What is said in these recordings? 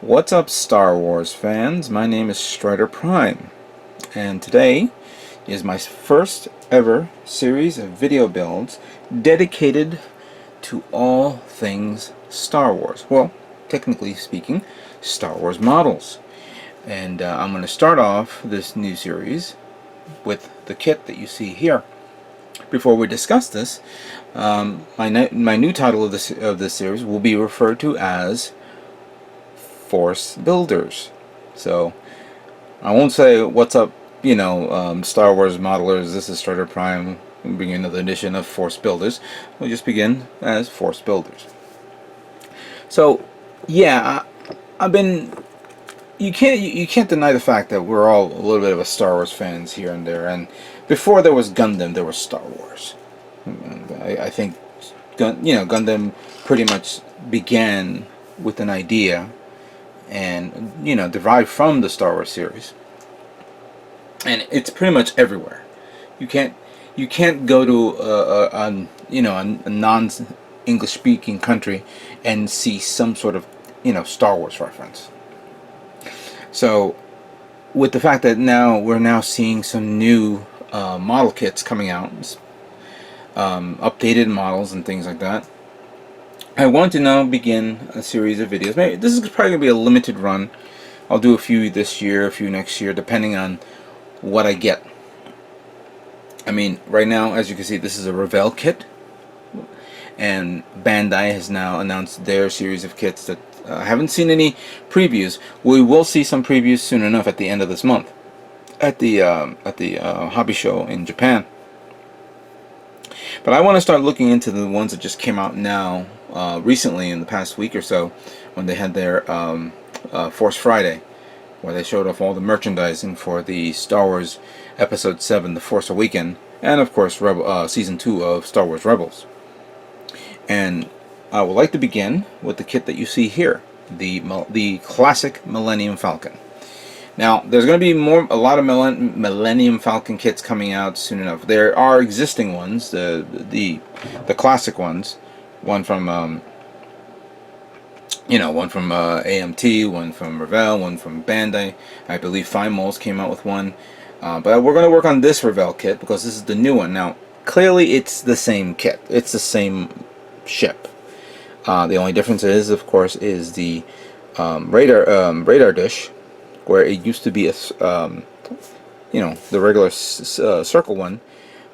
What's up, Star Wars fans? My name is Strider Prime, and today is my first ever series of video builds dedicated to all things Star Wars. Well, technically speaking, Star Wars models. And I'm going to start off this new series with the kit that you see here. Before we discuss this, my new title of this series will be referred to as Force Builders. So I won't say what's up, Star Wars modelers. This is Strider Prime. We'll bring another edition of Force Builders. We'll just begin as Force Builders. So yeah, I've been. You can't deny the fact that we're all a little bit of a Star Wars fans here and there. And before there was Gundam, there was Star Wars. I think Gundam pretty much began with an idea and derived from the Star Wars series, and it's pretty much everywhere. You can't go to a non-English speaking country and see some sort of Star Wars reference. So with the fact that we're now seeing some new model kits coming out, updated models and things like that, I want to now begin a series of videos. Maybe this is probably going to be a limited run. I'll do a few this year, a few next year, depending on what I get. I mean, right now, as you can see, this is a Revell kit. And Bandai has now announced their series of kits that I haven't seen any previews. We will see some previews soon enough at the end of this month at the hobby show in Japan. But I want to start looking into the ones that just came out now, recently in the past week or so, when they had their Force Friday, where they showed off all the merchandising for the Star Wars Episode 7, The Force Awakens, and of course Season 2 of Star Wars Rebels. And I would like to begin with the kit that you see here, the classic Millennium Falcon. Now, there's going to be a lot of Millennium Falcon kits coming out soon enough. There are existing ones, the classic ones, one from AMT, one from Revell, one from Bandai. I believe Fine Moles came out with one, but we're going to work on this Revell kit because this is the new one. Now, clearly, it's the same kit. It's the same ship. The only difference is, of course, is the radar dish, where it used to be the regular circle one.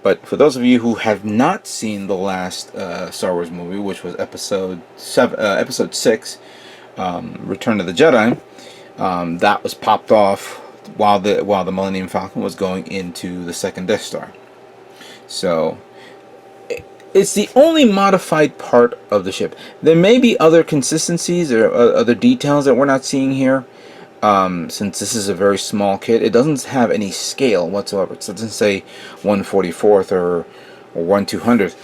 But for those of you who have not seen the last Star Wars movie, which was Episode 6, Return of the Jedi, that was popped off while the Millennium Falcon was going into the second Death Star. So it's the only modified part of the ship. There may be other consistencies or other details that we're not seeing here. Since this is a very small kit, it doesn't have any scale whatsoever. It doesn't say 1/44 or 1/200.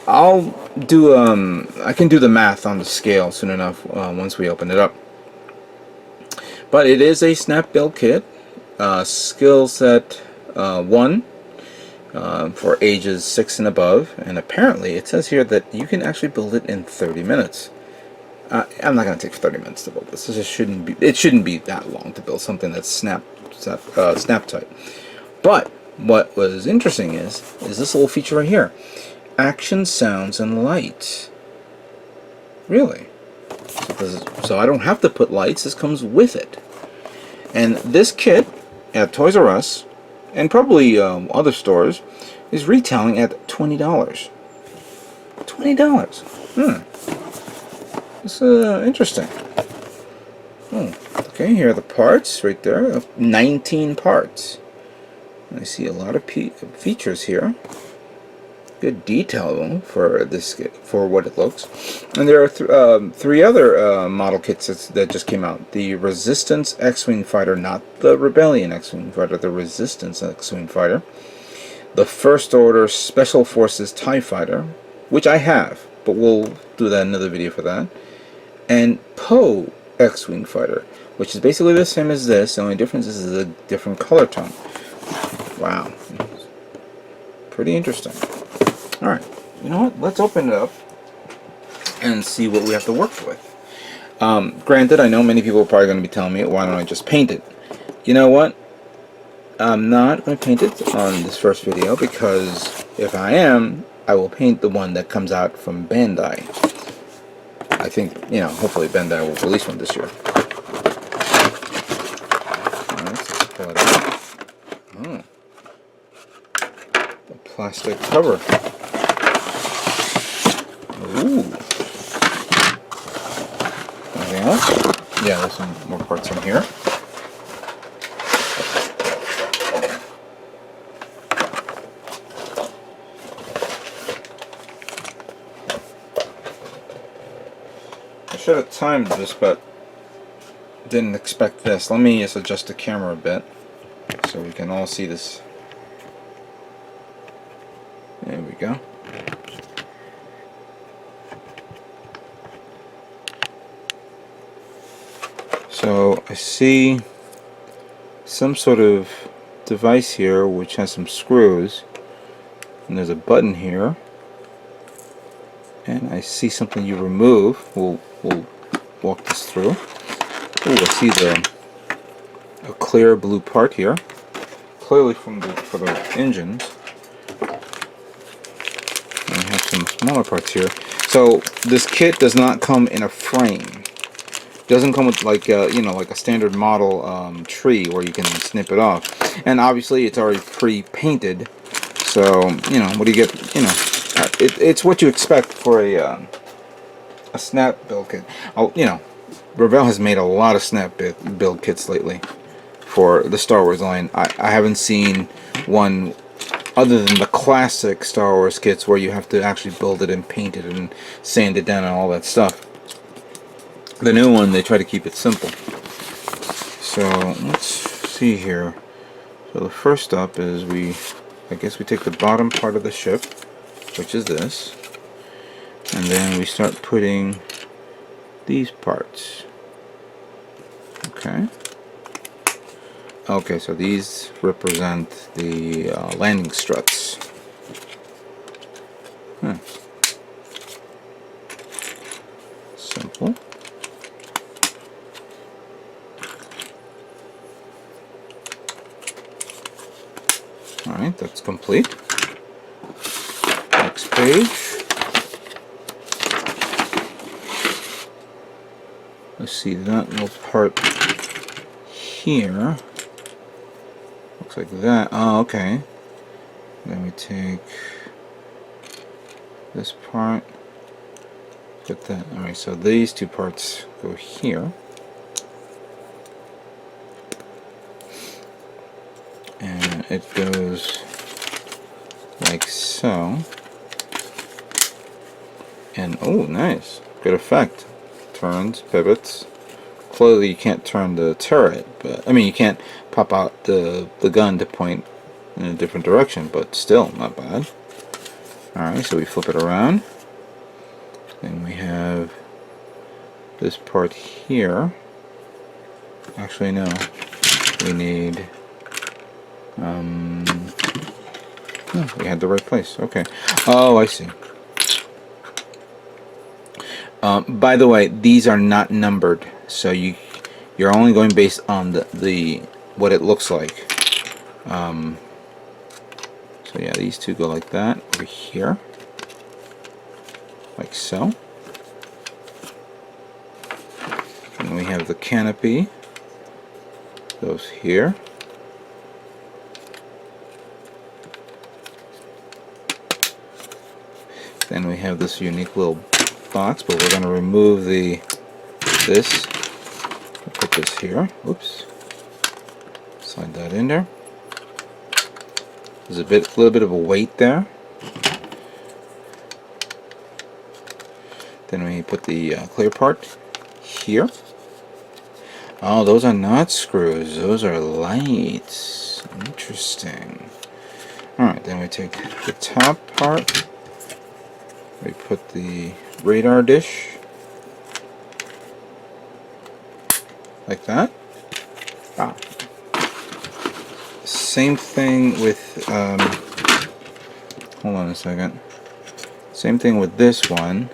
I can do the math on the scale soon enough once we open it up. But it is a snap build kit, skill set 1 for ages 6 and above, and apparently it says here that you can actually build it in 30 minutes. I'm not going to take 30 minutes to build this. It shouldn't be that long to build something that's Snaptite. But what was interesting is this little feature right here: action, sounds, and lights. Really? So I don't have to put lights. This comes with it. And this kit at Toys R Us and probably other stores is retailing at $20. $20. It's interesting. Okay, here are the parts right there. 19 parts. I see a lot of features here. Good detail for this kit, for what it looks. And there are 3 other model kits that just came out. The Resistance X-Wing Fighter, not the Rebellion X-Wing Fighter, the Resistance X-Wing Fighter. The First Order Special Forces TIE Fighter, which I have, but we'll do that in another video for that. And Poe X-Wing Fighter, which is basically the same as this. The only difference is a different color tone. Wow. Pretty interesting. Alright, you know what? Let's open it up and see what we have to work with. Granted, I know many people are probably going to be telling me, why don't I just paint it? You know what? I'm not going to paint it on this first video, because if I am, I will paint the one that comes out from Bandai. I think, you know, hopefully Bandai will release one this year. Alright, so let's pull it out. Oh. A plastic cover. Ooh. Anything else? Yeah, there's some more parts in here. I should have timed this, but didn't expect this. Let me just adjust the camera a bit so we can all see this. There we go. So I see some sort of device here which has some screws, and there's a button here, and I see something you remove. We'll walk this through. Ooh, I see a clear blue part here, clearly for the engines. And we have some smaller parts here. So this kit does not come in a frame. It doesn't come with like you know, like a standard model tree where you can snip it off. And obviously it's already pre-painted. So you know, what do you get? You know, it's what you expect for a snap build kit. You know, Revell has made a lot of snap build kits lately for the Star Wars line. I haven't seen one other than the classic Star Wars kits where you have to actually build it and paint it and sand it down and all that stuff. The new one, they try to keep it simple. So let's see here. So the first step is I guess we take the bottom part of the ship, which is this, and then we start putting these parts. Okay, so these represent the landing struts. Simple. Alright, that's complete. Next page. Let's see, that little part here. Looks like that. Oh, okay. Then we take this part, put that. Alright, so these two parts go here. And it goes like so. And oh, nice. Good effect. Turns, pivots. Clearly you can't turn the turret, but I mean you can't pop out the gun to point in a different direction, but still not bad. Alright, so we flip it around. Then we have this part here. Actually no. We need no, we had the right place. Okay. Oh, I see. By the way, these are not numbered, so you're only going based on the what it looks like. So yeah, these two go like that over here, like so. And we have the canopy goes here. Then we have this unique little box, but we're going to remove this. We'll put this here. Oops. Slide that in there. There's a little bit of a weight there. Then we put the clear part here. Oh, those are not screws. Those are lights. Interesting. Alright, then we take the top part. We put the radar dish like that. Same thing with hold on a second. Same thing with this one.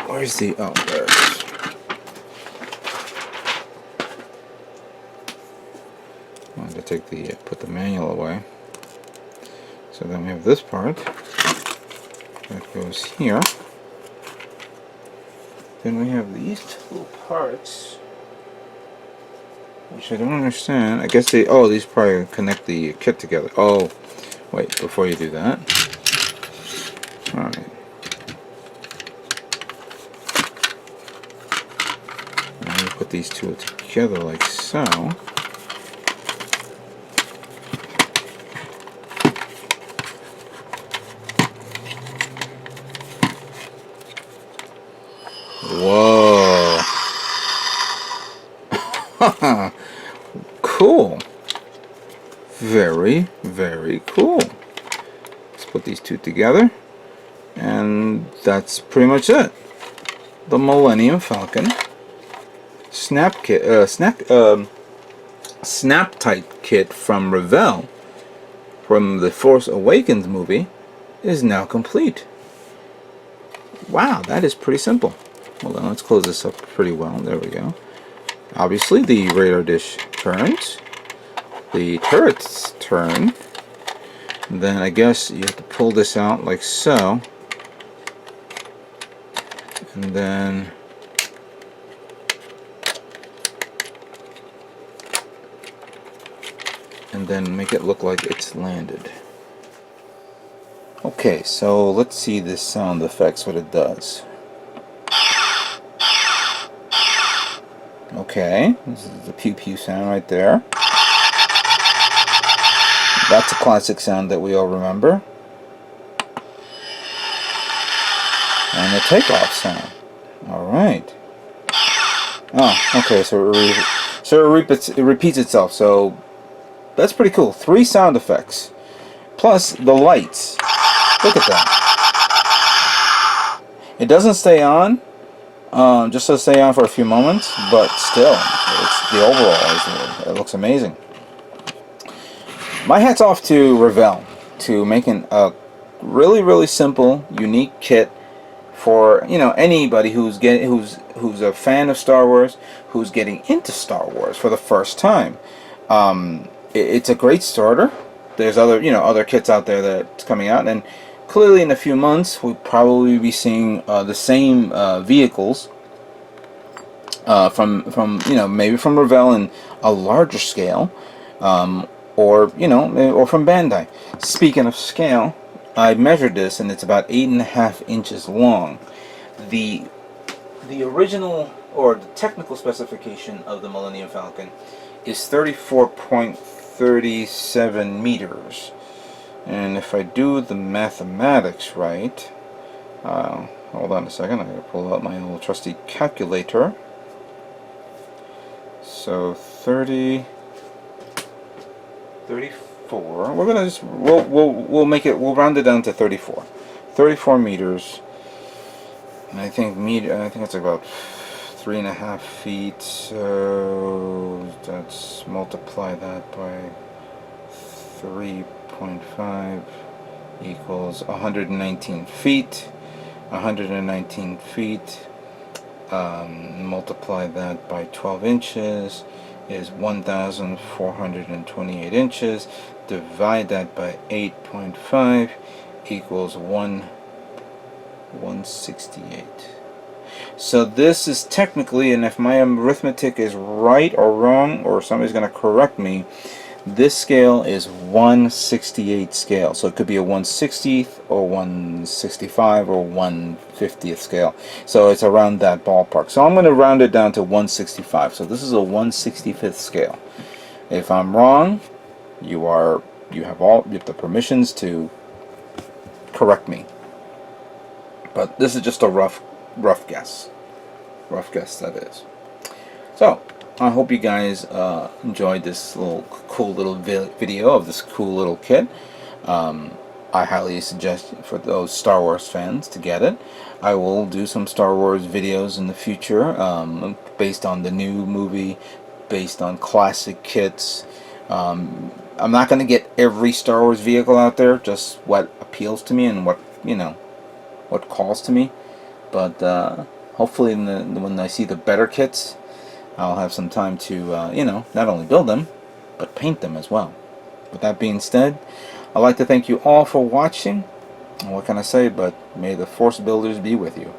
Where's the there it is. I want to take the put the manual away. So then we have this part that goes here. Then we have these two parts, which I don't understand. I guess they, oh, these probably connect the kit together. Oh, wait, before you do that. Alright. Now you put these two together like so. Whoa. Cool. Very, very cool. Let's put these two together. And that's pretty much it. The Millennium Falcon Snaptite kit from Revell from the Force Awakens movie is now complete. Wow, that is pretty simple. Hold on, let's close this up pretty well. There we go. Obviously, the radar dish turns. The turrets turn. Then I guess you have to pull this out like so. And then make it look like it's landed. Okay, so let's see this sound effects, what it does. Okay, this is the pew pew sound right there. That's a classic sound that we all remember. And the takeoff sound. Alright. Oh, okay, so it repeats itself, so that's pretty cool. 3 sound effects. Plus the lights. Look at that. It doesn't stay on. Just to stay on for a few moments, but still, it's the overall. It looks amazing. My hat's off to Revell to making a really, really simple, unique kit for anybody who's a fan of Star Wars, who's getting into Star Wars for the first time. It's a great starter. There's other kits out there that's coming out, and clearly in a few months we'll probably be seeing the same vehicles from maybe from Revell in a larger scale, or from Bandai. Speaking of scale, I measured this and it's about 8.5 inches long. The original, or the technical specification of the Millennium Falcon is 34.37 meters. And if I do the mathematics right, hold on a second, I gotta pull out my old trusty calculator. So 34. We're gonna just we'll round it down to 34. 34 meters. And I think it's about 3.5 feet. So let's multiply that by 3.5 equals 119 feet. 119 feet. Multiply that by 12 inches is 1,428 inches. Divide that by 8.5 equals 168. So this is technically, and if my arithmetic is right or wrong, or somebody's going to correct me, this scale is 168 scale. So it could be a 160th or 165 or 150th scale. So it's around that ballpark. So I'm going to round it down to 165. So this is a 165th scale. If I'm wrong, you have the permissions to correct me. But this is just a rough guess. Rough guess, that is. So I hope you guys enjoyed this cool little video of this cool little kit. I highly suggest for those Star Wars fans to get it. I will do some Star Wars videos in the future, based on the new movie, based on classic kits. I'm not going to get every Star Wars vehicle out there, just what appeals to me and what calls to me. But hopefully when I see the better kits, I'll have some time to not only build them, but paint them as well. With that being said, I'd like to thank you all for watching. And what can I say but may the Force Builders be with you.